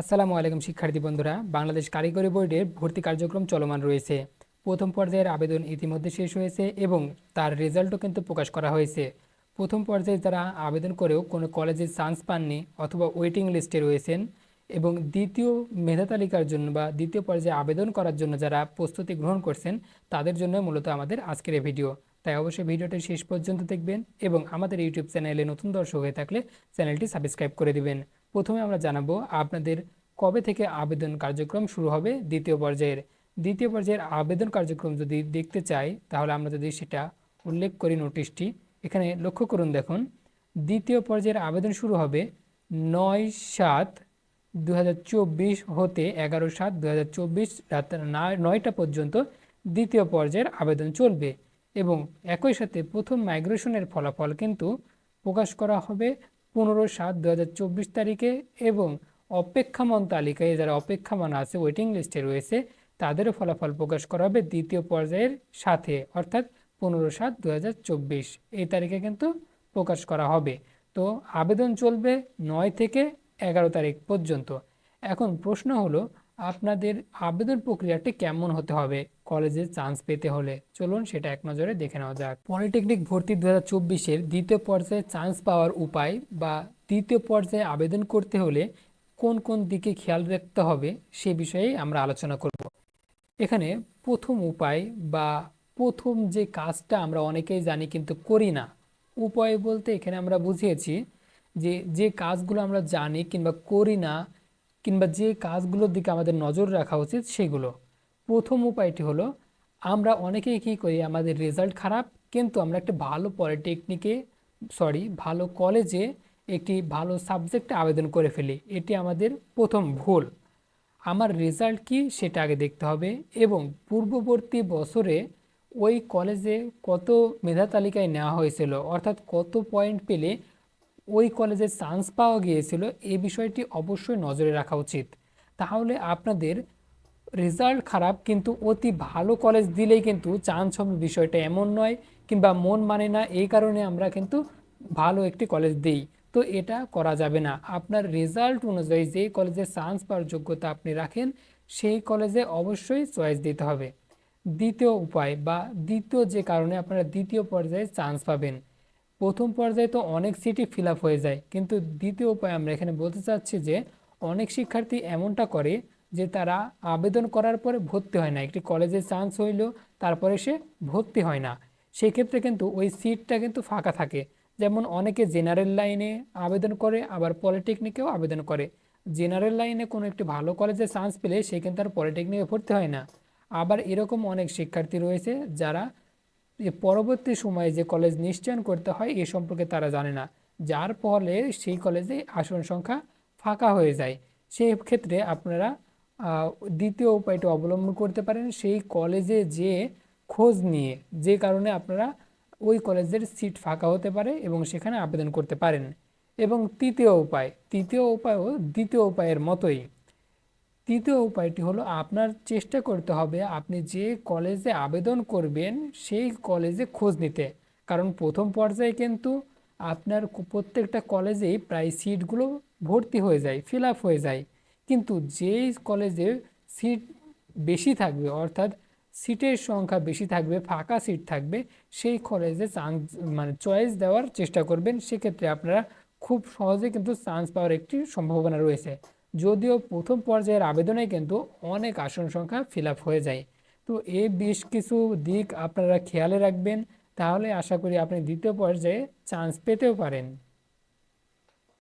আসসালামু আলাইকুম শিক্ষার্থী বন্ধুরা, বাংলাদেশ কারিগরি বোর্ডের ভর্তি কার্যক্রম চলমান রয়েছে। প্রথম পর্যায়ের আবেদন ইতিমধ্যে শেষ হয়েছে এবং তার রেজাল্টও কিন্তু প্রকাশ করা হয়েছে। প্রথম পর্যায়ে যারা আবেদন করেও কোনো কলেজে চান্স পাননি অথবা ওয়েটিং লিস্টে রয়েছেন এবং দ্বিতীয় মেধা তালিকার জন্য বা দ্বিতীয় পর্যায়ে আবেদন করার জন্য যারা প্রস্তুতি গ্রহণ করছেন, তাদের জন্য মূলত আমাদের আজকের এই ভিডিও। তাই অবশ্যই ভিডিওটি শেষ পর্যন্ত দেখবেন এবং আমাদের ইউটিউব চ্যানেলে নতুন দর্শক হয়ে থাকলে চ্যানেলটি সাবস্ক্রাইব করে দিবেন। প্রথমে আমরা জানাবো আপনাদের কবে থেকে আবেদন কার্যক্রম শুরু হবে। দ্বিতীয় পর্যায়ের আবেদন কার্যক্রম যদি দেখতে চাই, তাহলে আমরা যদি সেটা উল্লেখ করি নোটিশটি এখানে লক্ষ্য করুন। দেখুন, দ্বিতীয় পর্যায়ের আবেদন শুরু হবে 9/7/2024 হতে 11/7/2024 রাত 9টা পর্যন্ত দ্বিতীয় পর্যায়ের আবেদন চলবে এবং একই সাথে প্রথম মাইগ্রেশনের ফলাফল কিন্তু প্রকাশ করা হবে 15/7/2024 তারিখে এবং অপেক্ষামান তালিকায় যারা অপেক্ষামান আছে, ওয়েটিং লিস্টে রয়েছে, তাদেরও ফলাফল প্রকাশ করা হবে দ্বিতীয় পর্যায়ের সাথে, অর্থাৎ 15/7/2024 এই তারিখে কিন্তু প্রকাশ করা হবে। তো আবেদন চলবে 9 থেকে 11 তারিখ পর্যন্ত। এখন প্রশ্ন হলো, আপনাদের আবেদন প্রক্রিয়াটি কেমন হতে হবে কলেজে চান্স পেতে হলে? চলুন সেটা এক নজরে দেখে নেওয়া যাক। পলিটেকনিক ভর্তি 2024-এর দ্বিতীয় পর্যায়ে চান্স পাওয়ার উপায় বা দ্বিতীয় পর্যায়ে আবেদন করতে হলে কোন কোন দিকে খেয়াল রাখতে হবে সে বিষয়ে আমরা আলোচনা করব। এখানে প্রথম উপায় বা প্রথম যে কাজটা আমরা অনেকেই জানি কিন্তু করি না, উপায় বলতে এখানে আমরা বুঝিয়েছি যে যে কাজগুলো আমরা জানি কিংবা করি না কিংবা যে কাজগুলোর দিকে আমাদের নজর রাখা উচিত সেগুলো। প্রথম উপায়টি হলো, আমরা অনেকেই কী করি, আমাদের রেজাল্ট খারাপ কিন্তু আমরা একটা ভালো কলেজে একটি ভালো সাবজেক্টে আবেদন করে ফেলি। এটি আমাদের প্রথম ভুল। আমার রেজাল্ট কি সেটা আগে দেখতে হবে এবং পূর্ববর্তী বছরে ওই কলেজে কত মেধা তালিকায় নেওয়া হয়েছিল, অর্থাৎ কত পয়েন্ট পেলে ওই কলেজে চান্স পাওয়া গিয়েছিল, এই বিষয়টি অবশ্যই নজরে রাখা উচিত। তাহলে আপনাদের রেজাল্ট খারাপ কিন্তু অতি ভালো কলেজ দিলেই কিন্তু চান্স হবে বিষয়টা এমন নয়, কিংবা মন মানে না এই কারণে আমরা কিন্তু ভালো একটি কলেজ দিই। তো এটা করা যাবে না। আপনার রেজাল্ট অনুযায়ী যে কলেজে চান্স পাওয়ার যোগ্যতা আপনি রাখেন সেই কলেজে অবশ্যই চয়েস দিতে হবে। দ্বিতীয় উপায় বা দ্বিতীয় যে কারণে আপনারা দ্বিতীয় পর্যায়ে চান্স পাবেন, প্রথম পর্যায়ে তো অনেক সিটই ফিল আপ হয়ে যায়, কিন্তু দ্বিতীয় উপায় আমরা এখানে বলতে চাচ্ছি যে অনেক শিক্ষার্থী এমনটা করে যে তারা আবেদন করার পরে ভর্তি হয় না, একটি কলেজে চান্স হইল তারপরে সে ভর্তি হয় না, সেক্ষেত্রে কিন্তু ওই সিটটা কিন্তু ফাঁকা থাকে। যেমন অনেকে জেনারেল লাইনে আবেদন করে, আবার পলিটেকনিকেও আবেদন করে। জেনারেল লাইনে কোনো একটি ভালো কলেজে চান্স পেলে সে কিন্তু আর পলিটেকনিকে ভর্তি হয় না। আবার এরকম অনেক শিক্ষার্থী রয়েছে যারা পরবর্তী সময়ে যে কলেজ নিশ্চয়ন করতে হয় এ সম্পর্কে তারা জানে না, যার ফলে সেই কলেজে আসন সংখ্যা ফাঁকা হয়ে যায়। সেই ক্ষেত্রে আপনারা দ্বিতীয় উপায়টি অবলম্বন করতে পারেন, সেই কলেজে যে খোঁজ নিয়ে, যে কারণে আপনারা ওই কলেজের সিট ফাঁকা হতে পারে এবং সেখানে আবেদন করতে পারেন। এবং তৃতীয় উপায়ও দ্বিতীয় উপায়ের মতোই। তৃতীয় উপায়টি হলো, আপনার চেষ্টা করতে হবে আপনি যে কলেজে আবেদন করবেন সেই কলেজে খোঁজ নিতে। কারণ প্রথম পর্যায়ে কিন্তু আপনার প্রত্যেকটা কলেজেই প্রায় সিটগুলো ভর্তি হয়ে যায়, ফিল আপ হয়ে যায়, কিন্তু যেই কলেজে সিট বেশি থাকবে, অর্থাৎ সিটের সংখ্যা বেশি থাকবে, ফাঁকা সিট থাকবে, সেই কলেজে চান্স চয়েস দেওয়ার চেষ্টা করবেন। সেক্ষেত্রে আপনারা খুব সহজে কিন্তু চান্স পাওয়ার একটি সম্ভাবনা রয়েছে। যদিও প্রথম পর্যায়ের আবেদনে কিন্তু অনেক আসন সংখ্যা ফিল আপ হয়ে যায়। তো এই বেশ কিছু দিক আপনারা খেয়ালে রাখবেন, তাহলে আশা করি আপনি দ্বিতীয় পর্যায়ে চান্স পেতেও পারেন।